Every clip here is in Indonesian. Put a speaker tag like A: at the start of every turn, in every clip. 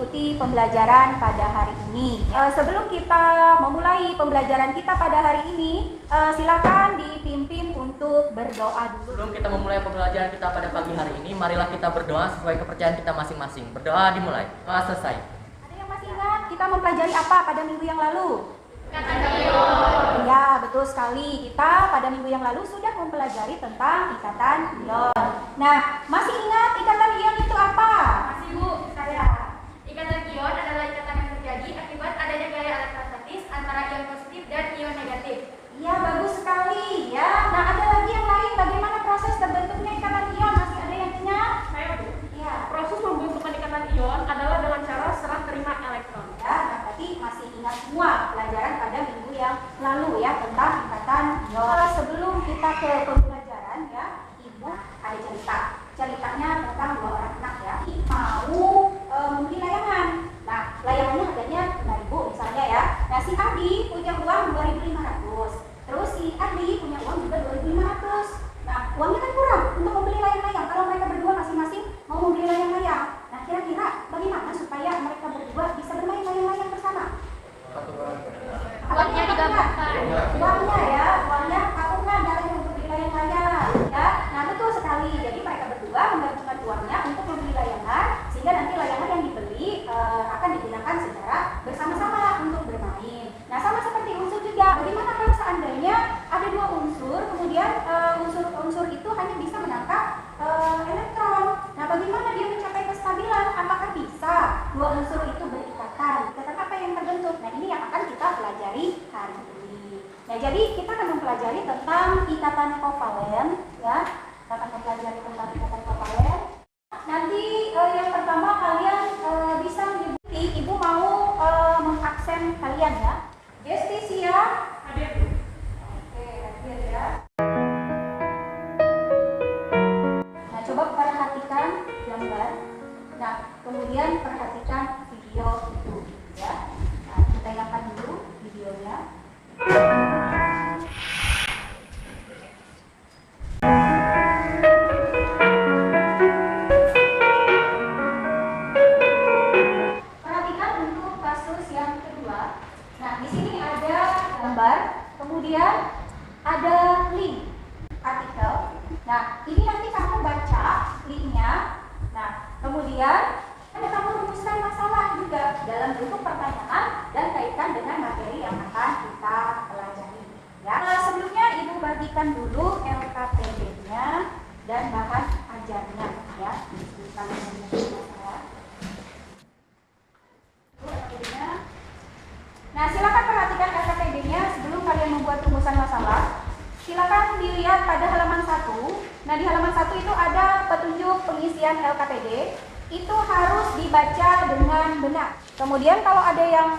A: mengikuti pembelajaran pada hari ini. Sebelum kita memulai pembelajaran kita pada hari ini, silakan dipimpin untuk berdoa dulu.
B: Sebelum kita memulai pembelajaran kita pada pagi hari ini, marilah kita berdoa sesuai kepercayaan kita masing-masing. Berdoa dimulai. Doa selesai.
A: Ada yang masih ingat kita mempelajari apa pada minggu yang lalu?
C: Ikatan ion.
A: Ya, betul sekali. Kita pada minggu yang lalu sudah mempelajari tentang ikatan ion. Nah, masih ingat ikatan ion itu apa?
C: Masih Bu.
A: Saya.
C: Ikatan ion adalah ikatan yang terjadi akibat adanya gaya elektrostatis antara ion positif dan ion negatif.
A: Iya, bagus sekali ya. Nah, ada lagi yang lain. Bagaimana proses terbentuknya ikatan ion? Masih ada yang ingat?
C: Saya Bu.
A: Iya.
C: Proses pembentukan ikatan ion adalah dengan cara serah terima elektron.
A: Ya, nah tadi masih ingat semua pelajaran pada minggu yang lalu ya tentang ikatan ion. Sebelum kita ke pembelajaran ya, Ibu ada ceritanya tentang dua orang anak ya. Mau membeli layangan. Nah, layangannya harganya 5.000 misalnya ya. Nah, si Adi punya uang 2.500. Terus si Adi punya uang juga 2.500. Nah, uangnya kan kurang untuk membeli layang-layang. Kalau mereka berdua masing-masing mau membeli layang-layang. Nah, kira-kira bagaimana supaya mereka berdua bisa bermain layang-layang bersama?
C: Uangnya digabungkan.
A: Uangnya ya, uangnya patungan dari untuk beli layang-layang ya. Nah, betul sekali. Jadi mereka berdua menggabungkan uangnya untuk membeli layangan sehingga nanti layangan yang dibeli akan digunakan secara bersama-sama untuk bermain. Nah, sama seperti unsur juga. Bagaimana kalau seandainya ada dua unsur, kemudian unsur itu hanya bisa menangkap elektron. Nah, bagaimana dia mencapai kestabilan? Apakah bisa dua unsur itu berikatan? Ikatan apa yang terbentuk? Nah, ini yang akan kita pelajari hari ini. Nah, jadi kita akan mempelajari tentang ikatan kovalen, ya. Kita akan mempelajari tentang ikatan kovalen. Nanti yang pertama kalian bisa menyebut, Ibu mau mengaksen kalian ya. Justicia,
C: Hadir Bu.
A: oke, hadir ya. Nah, coba perhatikan gambar. Nah, kemudian perhatikan video itu ya. Nah, kita tayangkan dulu videonya. Perhatikan untuk kasus yang kedua. Nah, di sini ada gambar, kemudian ada link artikel. Nah, ini nanti kamu baca linknya. Nah, kemudian kamu rumuskan masalah juga dalam bentuk pertanyaan dan kaitkan dengan materi yang akan kita pelajari. Ya. Nah, sebelumnya Ibu bagikan dulu LKPD-nya dan bahan ajarnya. Ya, disebutkan masalah. LKPD-nya. Nah, silakan perhatikan LKPD-nya sebelum kalian membuat rumusan masalah. Silakan dilihat pada halaman 1. Nah, di halaman 1 itu ada petunjuk pengisian LKPD. Itu harus dibaca dengan benar. Kemudian kalau ada yang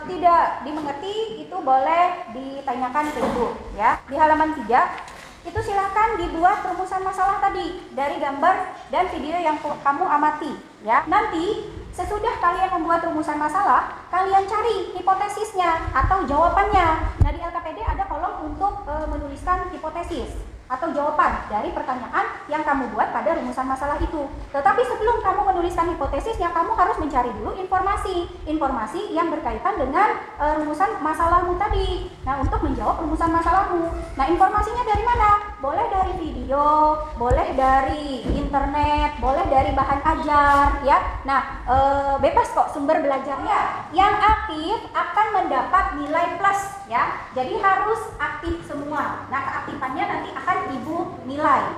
A: tidak dimengerti, itu boleh ditanyakan ke Ibu ya. Di halaman 3 itu silakan dibuat rumusan masalah tadi dari gambar dan video yang kamu amati ya. Nanti sesudah kalian membuat rumusan masalah, kalian cari hipotesisnya atau jawabannya. Nah, di LKPD ada kolom untuk menuliskan hipotesis atau jawaban dari pertanyaan yang kamu buat pada rumusan masalah itu. Tetapi sebelum kamu menuliskan hipotesisnya, kamu harus mencari dulu informasi yang berkaitan dengan rumusan masalahmu tadi. Nah, untuk menjawab rumusan masalahmu. Nah, informasinya dari mana? Boleh dari video, boleh dari internet, boleh dari bahan ajar, ya. Nah, bebas kok sumber belajarnya. Yang aktif akan mendapat nilai plus, ya. Jadi harus aktif semua. Nah, keaktifannya nanti akan Ibu nilai.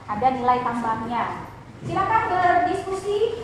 A: Ada nilai tambahnya. Silakan berdiskusi.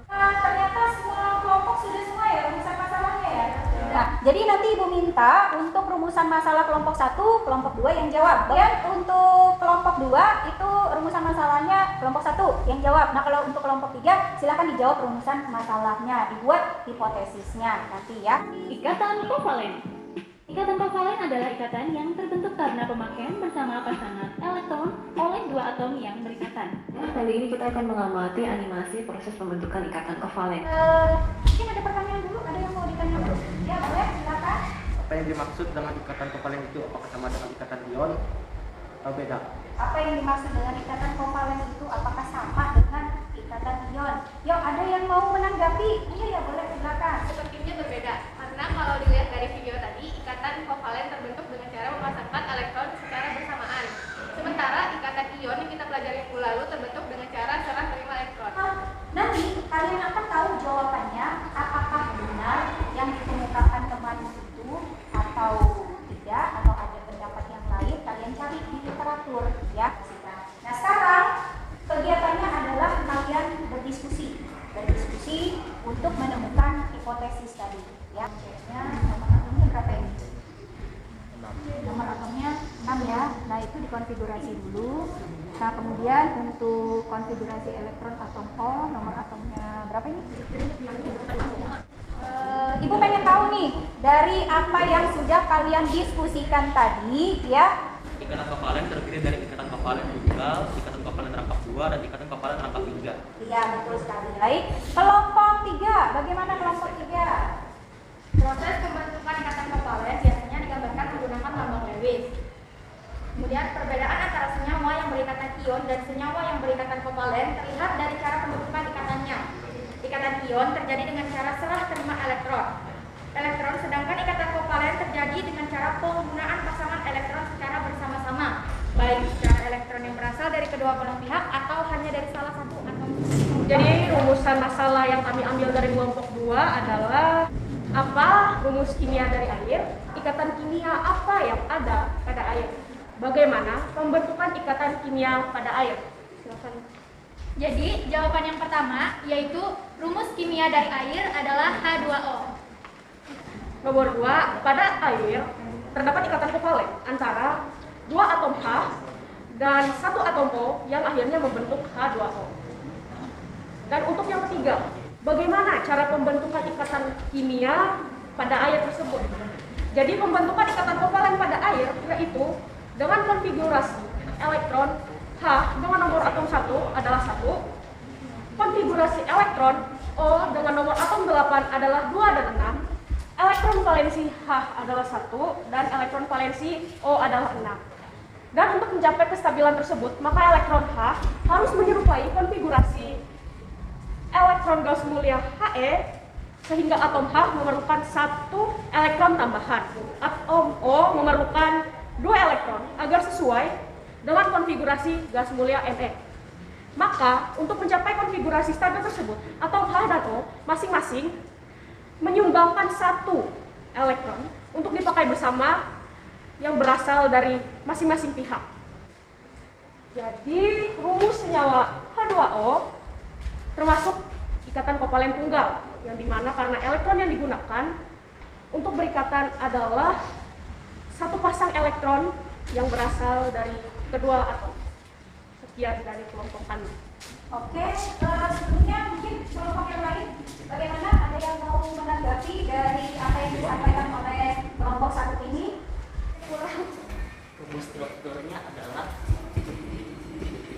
A: Ternyata semua kelompok sudah semua ya rumusan masalahnya ya. Nah, jadi nanti Ibu minta untuk rumusan masalah kelompok 1, kelompok 2 yang jawab. Dan untuk kelompok 2 itu rumusan masalahnya kelompok 1 yang jawab. Nah, kalau untuk kelompok 3 silakan dijawab rumusan masalahnya, dibuat hipotesisnya nanti ya.
D: Ikatan kovalen. Ikatan kovalen adalah ikatan yang terbentuk karena pemakaian bersama pasangan elektron oleh dua atom yang berikatan.
E: Kali ini kita akan mengamati animasi proses pembentukan ikatan kovalen.
A: Mungkin ada pertanyaan dulu, ada yang mau ditanya dulu? Ya, boleh, silakan.
B: Apa yang dimaksud dengan ikatan kovalen itu? Apakah sama dengan ikatan ion atau beda?
A: apa yang dimaksud dengan ikatan kovalen itu? Apakah sama dengan ikatan ion? Yuk, ada yang mau menanggapi? Iya ya, boleh silakan.
C: Sepertinya berbeda, karena kalau dilihat dari video tadi, ikatan kovalen terbentuk dengan cara memasangkan elektron secara bersamaan. Sementara ikatan ion yang kita pelajari minggu lalu terbentuk dengan cara serah terima elektron.
A: Nanti kalian akan tahu jawabannya, apakah benar yang dikemukakan kemarin itu atau tidak, atau ada pendapat yang lain. Kalian cari di literatur ya. Nah, sekarang kegiatannya adalah kalian berdiskusi untuk menemukan hipotesis tadi ya. Nomor atomnya berapa ini? Nomor atomnya 6 ya. Nah, itu dikonfigurasi dulu. Nah, kemudian untuk konfigurasi elektron atom O, nomor atomnya berapa ini? Ibu pengen tahu nih, dari apa yang sudah kalian diskusikan tadi ya.
F: Ikatan kovalen terdiri dari ikatan kovalen tunggal, ikatan kovalen rangkap 2, dan ikatan kovalen rangkap 3.
A: Iya, betul sekali. Baik, kelompok 3. Bagaimana kelompok 3?
C: Proses pembentukan ikatan kovalen biasanya digambarkan menggunakan lambang Lewis. Kemudian perbedaan antara senyawa yang berikatan ion dan senyawa yang berikatan kovalen terlihat dari cara pembentukan ikatannya. Ikatan ion terjadi dengan cara serah terima elektron. Sedangkan ikatan kovalen terjadi dengan cara penggunaan pasangan elektron secara bersama-sama, baik secara elektron yang berasal dari kedua belah pihak atau hanya dari salah satu atom.
G: Jadi rumusan masalah yang kami ambil dari kelompok 2 adalah apa rumus kimia dari air, ikatan kimia apa yang ada pada air, bagaimana pembentukan ikatan kimia pada air. Silakan.
C: Jadi jawaban yang pertama yaitu rumus kimia dari air adalah H2O.
G: Nomor 2, pada air terdapat ikatan kovalen antara 2 atom H dan 1 atom O yang akhirnya membentuk H2O. Dan untuk yang ketiga, bagaimana cara pembentukan ikatan kimia pada air tersebut? Jadi pembentukan ikatan kovalen pada air yaitu dengan konfigurasi elektron H dengan nomor atom 1 adalah 1, konfigurasi elektron O dengan nomor atom 8 adalah 2 dan 6, elektron valensi H adalah 1 dan elektron valensi O adalah 6. Dan untuk mencapai kestabilan tersebut, maka elektron H harus menyerupai konfigurasi elektron gas mulia He, sehingga atom H memerlukan 1 elektron tambahan. Atom O memerlukan 2 elektron agar sesuai dengan konfigurasi gas mulia Me. Maka, untuk mencapai konfigurasi stabil tersebut, atom H dan O masing-masing menyumbangkan 1 elektron untuk dipakai bersama yang berasal dari masing-masing pihak. Jadi, rumus senyawa H2O termasuk ikatan kovalen tunggal, yang dimana karena elektron yang digunakan untuk berikatan adalah 1 pasang elektron yang berasal dari kedua atom. Sekian dari kelompok kami.
A: Oke, sebelumnya mungkin kelompok yang lain, bagaimana? Ada yang mau menanggapi dari apa yang disampaikan oleh kelompok 1 ini?
B: Rumus strukturnya adalah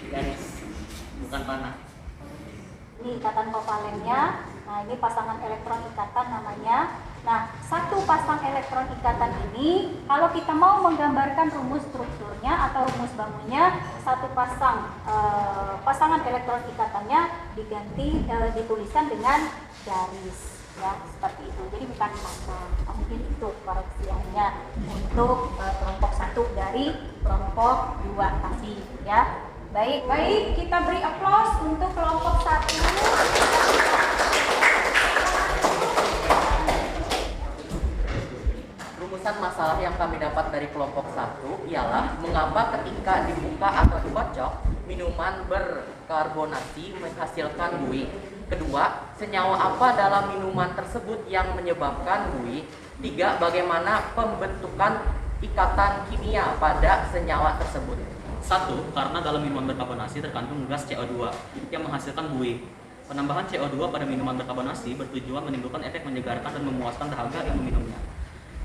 B: garis, bukan panah.
A: Ini ikatan kovalennya. Nah, ini pasangan elektron ikatan namanya. Nah, 1 pasang elektron ikatan ini, kalau kita mau menggambarkan rumus strukturnya atau rumus bangunnya, 1 pasangan elektron ikatannya dituliskan dengan garis, ya seperti itu. Jadi bukan pasang. Mungkin itu koreksiannya untuk kelompok 1 dari kelompok 2 tadi, ya. Baik, kita beri aplaus untuk kelompok 1.
B: Rumusan masalah yang kami dapat dari kelompok 1 ialah mengapa ketika dibuka atau dikocok, minuman berkarbonasi menghasilkan buih. Kedua, senyawa apa dalam minuman tersebut yang menyebabkan buih. 3, bagaimana pembentukan ikatan kimia pada senyawa tersebut.
F: 1. Karena dalam minuman berkarbonasi terkandung gas CO2 yang menghasilkan buih. Penambahan CO2 pada minuman berkarbonasi bertujuan menimbulkan efek menyegarkan dan memuaskan dahaga yang meminumnya.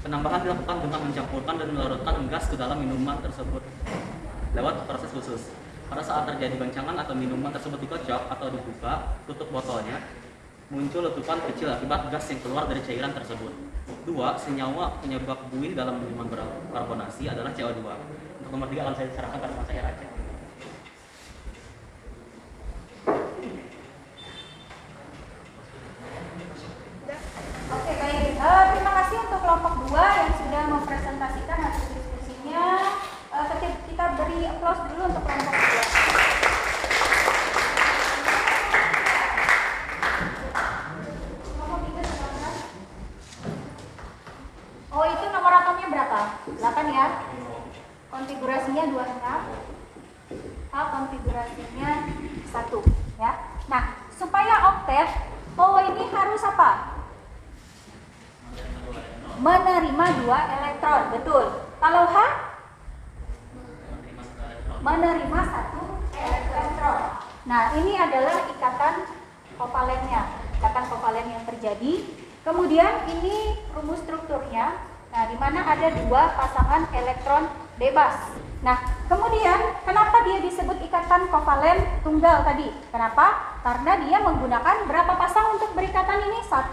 F: Penambahan dilakukan dengan mencampurkan dan melarutkan gas ke dalam minuman tersebut lewat proses khusus. Pada saat terjadi goncangan atau minuman tersebut dikocok atau dibuka tutup botolnya, muncul letupan kecil akibat gas yang keluar dari cairan tersebut. 2. Senyawa penyebab buih dalam minuman berkarbonasi adalah CO2. Untuk nomor 3 akan saya serahkan pada Mas Raja.
A: Oke, baik. Terima kasih untuk kelompok 2 yang sudah mempresentasikan hasil diskusinya. Kita beri applause dulu untuk kelompok 2. Kelompok 3 silakan. Oh, itu nomor atomnya berapa? 8 ya? Konfigurasinya 26. Konfigurasinya 1 ya. Nah, supaya oktet, ini harus apa? Menerima 2 elektron, betul. Kalau H? Menerima 1 elektron. Nah, ini adalah ikatan kovalennya, ikatan kovalen yang terjadi. Kemudian ini rumus strukturnya, nah di mana ada 2 pasangan elektron bebas. Nah, kemudian kenapa dia disebut ikatan kovalen tunggal tadi? Kenapa? Karena dia menggunakan berapa pasang untuk berikatan ini? 1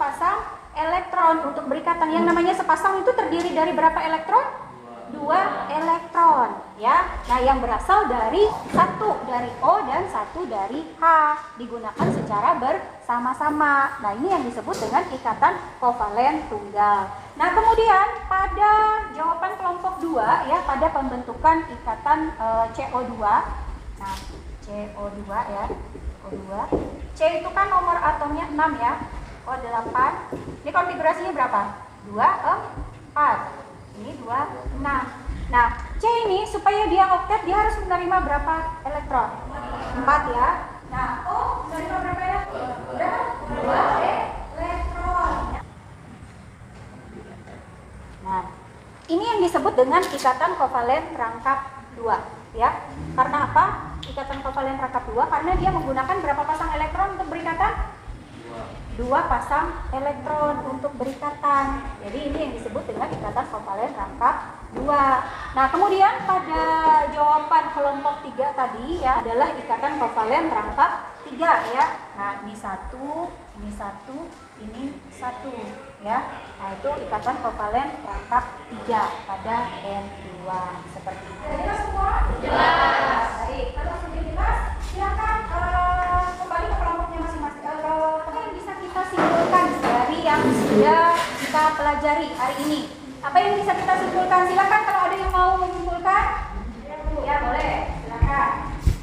A: pasang elektron untuk berikatan. Yang namanya sepasang itu terdiri dari berapa elektron? 2 elektron ya. Nah, yang berasal dari 1 dari O dan 1 dari H, digunakan secara bersama-sama. Nah, ini yang disebut dengan ikatan kovalen tunggal. Nah, kemudian pada jawaban kelompok 2 ya, pada pembentukan ikatan CO2. Nah, CO2 ya, O2. C itu kan nomor atomnya 6 ya. O8. Ini konfigurasinya berapa? 2, 4. Ini 2, 6. Nah, C ini supaya dia oktet dia harus menerima berapa elektron? 4 ya. Nah, O menerima berapa elektron? 2 elektron. Nah, ini yang disebut dengan ikatan kovalen rangkap 2 ya. Karena apa? Ikatan kovalen rangkap 2 karena dia menggunakan berapa pasang elektron untuk berikatan? 2 pasang elektron untuk berikatan. Jadi ini yang disebut dengan ikatan kovalen rangkap 2. Nah, kemudian pada jawaban kelompok 3 tadi ya adalah ikatan kovalen rangkap 3 ya. Nah, ini 1, ini 1, ini 1 ya. Nah, itu ikatan kovalen rangkap 3 pada N2 seperti itu. Jelas semua? Jelas. Baik, kalau sudah jelas, silakan kembali ke kelompoknya masing-masing. Apa yang bisa kita simpulkan dari yang sudah kita pelajari hari ini? Apa yang bisa kita simpulkan? Silakan kalau ada yang mau menyimpulkan. Ya, boleh. Silakan.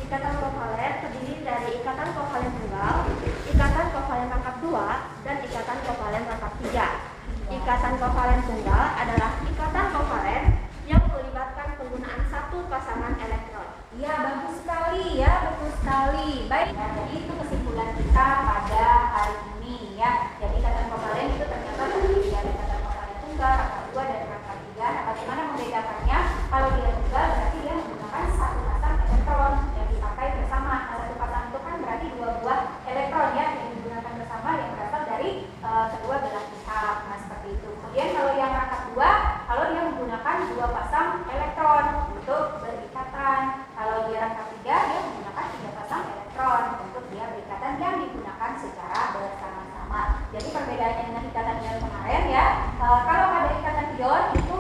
C: Ikatan kovalen terdiri dari ikatan kovalen tunggal, ikatan kovalen rangkap 2, dan ikatan kovalen rangkap 3. Ikatan kovalen tunggal adalah ikatan kovalen yang melibatkan penggunaan 1 pasangan elektron.
A: Iya, bagus sekali ya, betul sekali. Baik, nah, jadi itu kesimpulan kita pada hari ini ya. Jadi ikatan kovalen itu ternyata terdiri dari ikatan kovalen tunggal, rangkap 2 dan rangkap 3. Nah, bagaimana membedakannya? Kalau dia tunggal berarti dia menggunakan 1 pasang elektron yang dipakai bersama. Nah, 1 pasang itu kan berarti 2 buah elektron ya yang digunakan bersama yang berasal dari kedua belah pihak. Nah, seperti itu. Kemudian kalau yang rangkap 2, kalau dia menggunakan 2 pasang elektron untuk berikatan. Kalau dia rangkap 3, dia menggunakan 3 pasang elektron untuk dia berikatan yang digunakan secara bersama-sama. Jadi perbedaannya dengan ikatan ion kemarin ya, kalau pada ikatan ion itu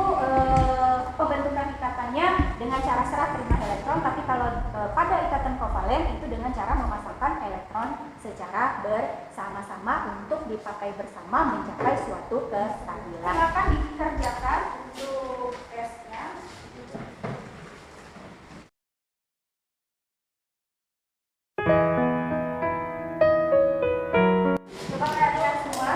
A: pembentukan ikatannya dengan cara serah terima elektron, tapi kalau pada ikatan kovalen itu dengan cara memasangkan elektron secara bersama-sama untuk dipakai bersama mencapai suatu kestabilan. Silakan dikerjakan untuk tesnya. Coba perhatikan semua.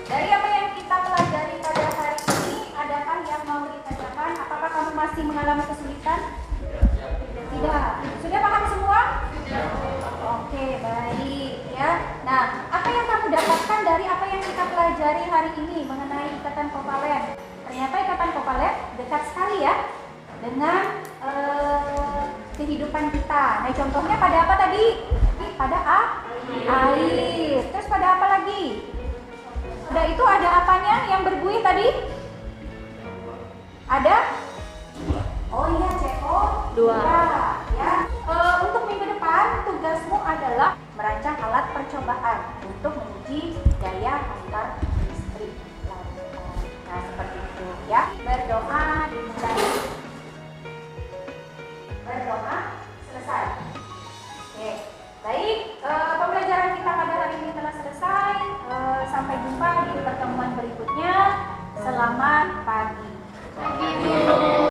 A: Dari apa yang kita pelajari pada hari ini, adakah yang mau ditanyakan? Apakah kamu masih mengalami kesulitan? Tidak. Sudah paham semua? Oke, baik ya. Nah, apa yang kamu dapatkan dari apa yang kita pelajari hari ini mengenai ikatan kovalen? Ternyata ikatan kovalen dekat sekali ya dengan kehidupan kita. Nah, contohnya pada apa tadi? Pada air. Terus pada apa lagi? Udah itu ada apanya yang berbuih tadi? Ada? Oh iya, CO2 ya. Untuk minggu depan tugasmu adalah merancang percobaan untuk menguji daya antar listrik. Nah, seperti itu ya. Berdoa